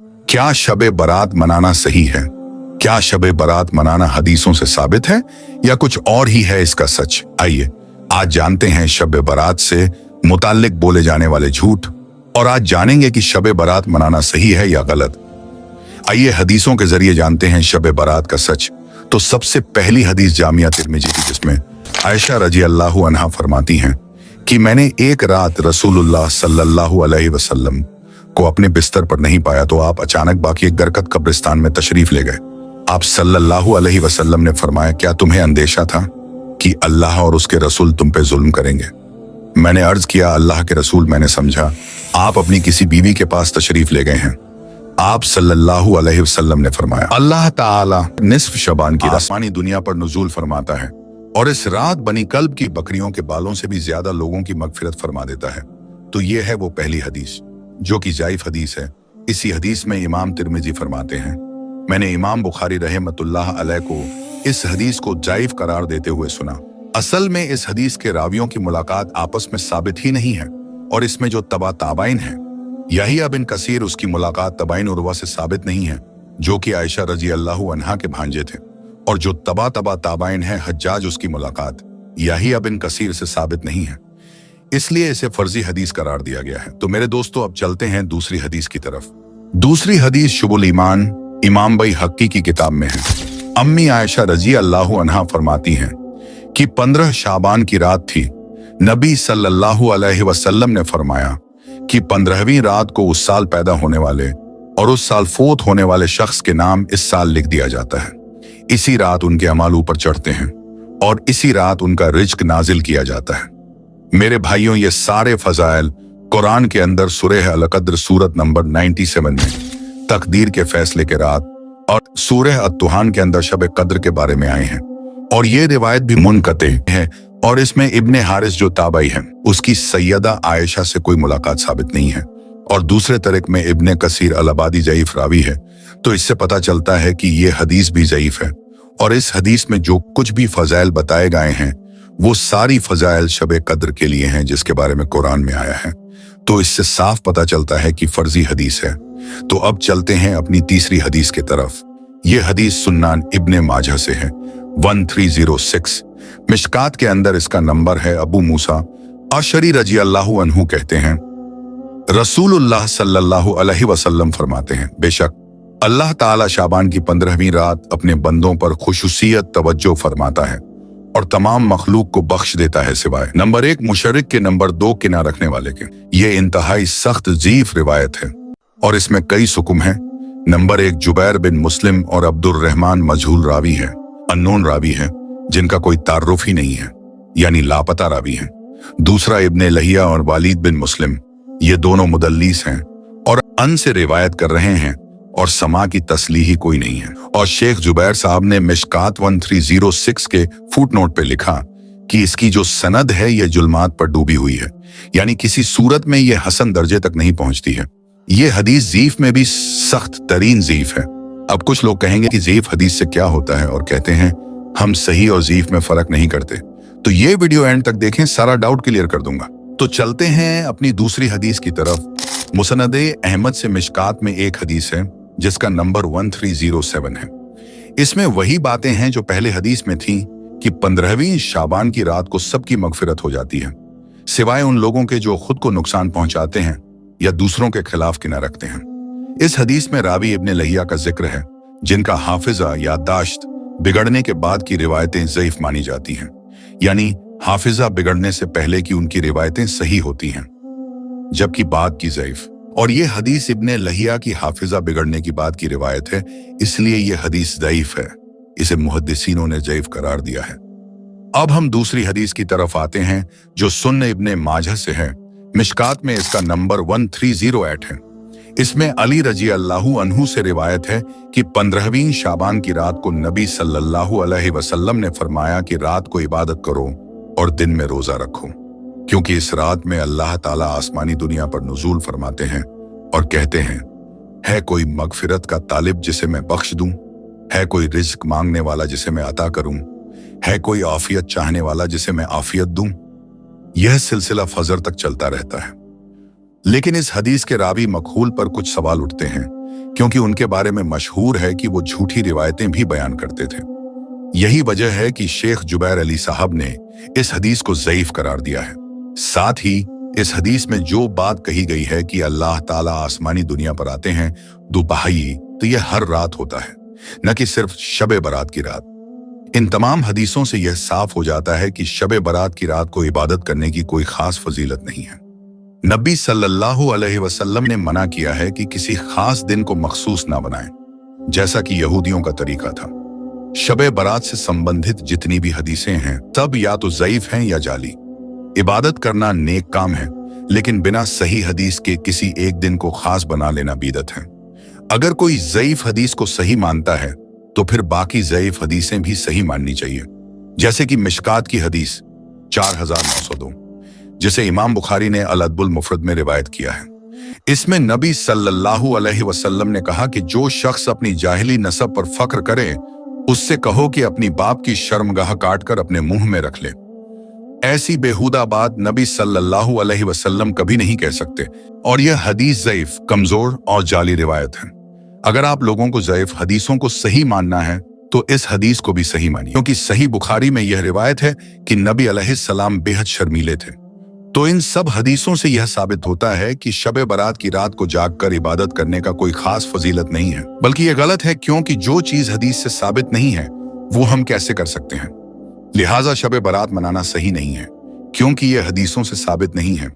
क्या शब बारात मनाना सही है? क्या शब बारात मनाना हदीसों से साबित है या कुछ और ही है इसका सच? आइए आज जानते हैं शब बारात से मुताल्लिक बोले जाने वाले झूठ, और आज जानेंगे कि शब बारात मनाना सही है या गलत। आइए हदीसों के जरिए जानते हैं शब बारात का सच। तो सबसे पहली हदीस जामिया तिर्मिज़ी की, जिसमें आयशा रजी अल्लाह अन्हा फरमाती हैं कि मैंने एक रात रसूलुल्लाह सल्लल्लाहु अलैहि वसल्लम को अपने बिस्तर पर नहीं पाया तो आप अचानक बाकी गरकत कब्रिस्तान में तशरीफ ले गए। आप सल्लल्लाहु अलैहि वसल्लम ने फरमाया, क्या तुम्हें अंदेशा था कि अल्लाह और उसके रसूल तुम पे जुल्म करेंगे? मैंने अर्ज किया, अल्लाह के रसूल, मैंने समझा आप अपनी किसी बीवी के पास तशरीफ ले गए हैं। आप सल्लल्लाहु अलैहि वसल्लम ने फरमाया, अल्लाह ताला निस्फ शबान की आसमानी दुनिया पर नुज़ूल फरमाता है और इस रात बनी कल्ब की बकरियों के बालों से भी ज्यादा लोगों की मगफिरत फरमा देता है। तो ये है वो पहली हदीस जो कि ज़ईफ हदीस है। इसी हदीस में इमाम तिर्मिज़ी फरमाते हैं, मैंने इमाम बुखारी रहमतुल्लाह अलैह को इस हदीस को ज़ईफ करार देते हुए सुना। असल में इस हदीस के रावियों की मुलाकात आपस में साबित ही नहीं है, और इसमें जो तबा ताबाइन है, यहिया बिन कसीर, उसकी मुलाकात तबाइन उर्वा से साबित नहीं है जो कि आयशा रजी अल्लाह अन्हा के भांजे थे, और जो तबा ताबाइन है हज्जाज, उसकी मुलाकात यहिया बिन कसीर से साबित नहीं है, इसलिए इसे फर्जी हदीस करार दिया गया है। तो मेरे दोस्तों अब चलते हैं दूसरी हदीस की तरफ। दूसरी हदीस शुबुल ईमान इमाम बैहक़ी की किताब में है। अम्मी आयशा रजी अल्लाह अन्हा फरमाती हैं कि 15 शाबान की रात थी। नबी सल्लल्लाहु अलैहि वसल्लम ने फरमाया कि 15वीं रात को उस साल पैदा होने वाले और उस साल फोत होने वाले शख्स के नाम इस साल लिख दिया जाता है। इसी रात उनके अमाल ऊपर चढ़ते हैं और इसी रात उनका रिज्क नाजिल किया जाता है। मेरे भाइयों, ये सारे फजाइल कुरान के अंदर सूरह अल-क़द्र सूरत नंबर 97 में तकदीर के फैसले के रात और सूरह अत-तुहान के अंदर शब कद्र के बारे में आए हैं, और ये रिवायत भी मुनक़ते है, और इसमें इब्ने हारिस जो ताबई है उसकी सैयदा आयशा से कोई मुलाकात साबित नहीं है, और दूसरे तरीक में इब्ने कसीर अल-अबादी ज़ईफ रावी है। तो इससे पता चलता है कि ये हदीस भी ज़ईफ है, और इस हदीस में जो कुछ भी फजाइल बताए गए हैं वो सारी फजाइल शब कद्र के लिए हैं जिसके बारे में कुरान में आया है। तो इससे साफ पता चलता है कि फर्जी हदीस है। तो अब चलते हैं अपनी तीसरी हदीस की तरफ। ये हदीस सुन्नान इब्ने माजा से है, 1306। मिशकात के अंदर इसका नंबर है। अबू मूसा अशरी रजी अल्लाह अन्हु कहते हैं, रसूलुल्लाह सल्लल्लाहु अलैहि वसल्लम फरमाते हैं, बेशक अल्लाह ताला शाबान की 15वीं रात अपने बंदों पर खुशूसियत तवज्जो फरमाता है और तमाम मखलूक को बख्श देता है सिवाय नंबर 1 मुशरिक के, नंबर 2 किना रखने वाले के। ये इंतहाई सख्त ज़ईफ रिवायत है और इसमें कई सुकुम हैं। नंबर 1 जुबैर बिन मुस्लिम और अब्दुर रहमान मजहूल रावी है, अननोन रावी है जिनका कोई तारुफ ही नहीं है, यानी लापता रावी है। दूसरा इब्ने लहिया और वालिद बिन मुस्लिम, ये दोनों मुदल्लिस हैं और अन से रिवायत कर रहे हैं और समा की तस्लीही कोई नहीं है। और शेख जुबैर साहब ने मिशकात 1306 के फुटनोट पे लिखा कि इसकी जो सनद है ये जुल्मात पर डूबी हुई है, यानी किसी सूरत में ये हसन दर्जे तक नहीं पहुंचती है। ये हदीस ज़ईफ में भी सख्त तरीन ज़ईफ है। अब कुछ लोग कहेंगे कि ज़ईफ हदीस से क्या होता है, और कहते हैं हम सही और ज़ईफ में फर्क नहीं करते। तो ये वीडियो एंड तक देखें, सारा डाउट क्लियर कर दूंगा। तो चलते हैं अपनी दूसरी हदीस की तरफ। मुसनद अहमद से मिशकात में एक हदीस है जिसका नंबर 1307 है। इसमें वही बातें हैं जो पहले हदीस में थी कि 15वीं शाबान की रात को सबकी मगफिरत हो जाती है, सिवाय उन लोगों के जो खुद को नुकसान पहुंचाते हैं या दूसरों के खिलाफ किना रखते हैं। इस हदीस में रावी इब्ने लहिया का जिक्र है, जिनका हाफिजा याददाश्त बिगड़ने के बाद की रिवायतें ज़ईफ मानी जाती हैं, यानी हाफिजा बिगड़ने से पहले की उनकी रिवायतें सही होती हैं जबकि बाद की ज़ईफ। और ये हदीस इब्ने लहिया की हाफिजा बिगड़ने की बात की रिवायत है, इसलिए ये हदीस ज़ईफ है। इसे मुहद्दिसीनों ने ज़ईफ करार दिया है। अब हम दूसरी हदीस की तरफ आते हैं जो सुन्न इब्ने माजा से है। मिशकात में इसका नंबर 1308 है। इसमें अली रजी अल्लाहु अन्हु से रिवायत है कि 15वीं शाबान की रात को नबी सल्लल्लाहु अलैहि वसल्लम ने फरमाया कि रात को इबादत करो और दिन में रोजा रखो, क्योंकि इस रात में अल्लाह ताला आसमानी दुनिया पर नुज़ूल फरमाते हैं और कहते हैं, है कोई मगफिरत का तालिब जिसे मैं बख्श दूं? है कोई रिज्क मांगने वाला जिसे मैं अता करूं? है कोई आफियत चाहने वाला जिसे मैं आफियत दूं? यह सिलसिला फजर तक चलता रहता है। लेकिन इस हदीस के रावी मखहूल पर कुछ सवाल उठते हैं क्योंकि उनके बारे में मशहूर है कि वो झूठी रिवायतें भी बयान करते थे। यही वजह है कि शेख जुबैर अली साहब ने इस हदीस को ज़ईफ करार दिया है। साथ ही इस हदीस में जो बात कही गई है कि अल्लाह ताला आसमानी दुनिया पर आते हैं दुपहरी, तो यह हर रात होता है, न कि सिर्फ शब बारात की रात। इन तमाम हदीसों से यह साफ हो जाता है कि शब बारात की रात को इबादत करने की कोई खास फजीलत नहीं है। नबी सल्लल्लाहु अलैहि वसल्लम ने मना किया है कि किसी खास दिन को मखसूस ना बनाएं, जैसा कि यहूदियों का तरीका था। शब बारात से संबंधित जितनी भी हदीसें हैं तब या तो ज़ईफ हैं या जाली। इबादत करना नेक काम है, लेकिन बिना सही हदीस के किसी एक दिन को खास बना लेना बिदअत है। अगर कोई ज़ईफ हदीस को सही मानता है तो फिर बाकी ज़ईफ हदीसें भी सही माननी चाहिए, जैसे कि मिशकात की हदीस 4902, जिसे इमाम बुखारी ने अल अदबुल मुफरद में रिवायत किया है। इसमें नबी सल्लल्लाहु अलैहि वसल्लम ने कहा कि जो शख्स अपनी जाहिली नसब पर फख्र करे उससे कहो कि अपनी बाप की शर्मगाह काटकर अपने मुंह में रख ले। ऐसी बेहुदा बात नबी सल्लल्लाहु अलैहि वसल्लम कभी नहीं कह सकते, और यह हदीस ज़ईफ, कमजोर और जाली रिवायत है। अगर आप लोगों को ज़ईफ हदीसों को सही मानना है तो इस हदीस को भी सही मानिए, क्योंकि सही बुखारी में यह रिवायत है कि नबी अलैहिस्सलाम बेहद शर्मीले थे। तो इन सब हदीसों से यह साबित होता है कि शब बारात की रात को जागकर इबादत करने का कोई खास फजीलत नहीं है, बल्कि यह गलत है, क्योंकि जो चीज हदीस से साबित नहीं है वो हम कैसे कर सकते हैं। लिहाजा शब बारात मनाना सही नहीं है, क्योंकि यह हदीसों से साबित नहीं है।